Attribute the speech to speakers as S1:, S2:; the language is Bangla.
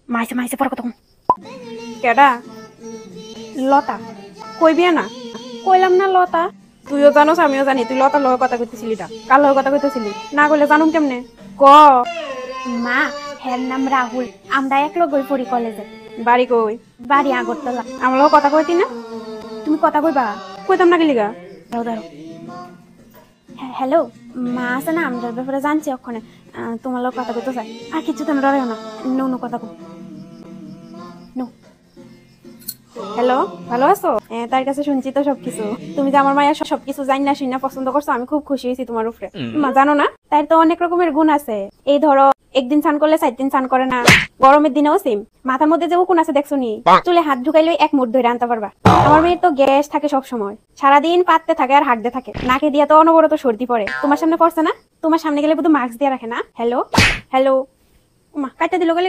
S1: মাইছে মাইছে পর কত কেডা লতা কইবি না কইলাম না লতা তুইও জানোস আমিও জানি তুই লতার লগে কথা কইতেছিলি টা কার লগে কথা কইতেছিলি না কইলে জানুম কেমনে ক মা হের নাম রাহুল আমরা এক লগে পড়ি কলেজে বাড়ি কই বাড়ি আগরতলা আমার লগে কথা কইতি না তুমি কথা কইবা কইতাম না গেলিগা দাও দাও হ্যালো মা আছে না আমরা ব্যাপারে জানছি ওখানে তোমার লগে কথা কইতে চাই আর কিছু তুমি ডরেও না নো কথা কই নো হ্যালো ভালো আছো তার কাছে শুনছি তো সবকিছু তুমি যে আমার মায়ের সবকিছু জানি না শুনি না পছন্দ করছো আমি খুব খুশি হয়েছি তোমার উপরে মা জানো না তাই তো অনেক রকমের গুণ আছে এই ধরো একদিন স্নান করলে 4 দিন স্নান করে না গরমের দিনেও সেম মাথার মধ্যে যে উকুন আছে দেখছো নি চুলে হাত ঢুকাইলে এক মুঠ ধরে আনতে পারবা আমার মেয়ের তো গ্যাস থাকে সব সময় সারাদিন পাততে থাকে আর হাঁকতে থাকে নাকে দিয়া তো অনবরত সর্দি পড়ে তোমার সামনে পড়ছে না তোমার সামনে গেলে শুধু মাস্ক দিয়ে রাখে না হ্যালো হ্যালো মা কাটতে দিল গেলে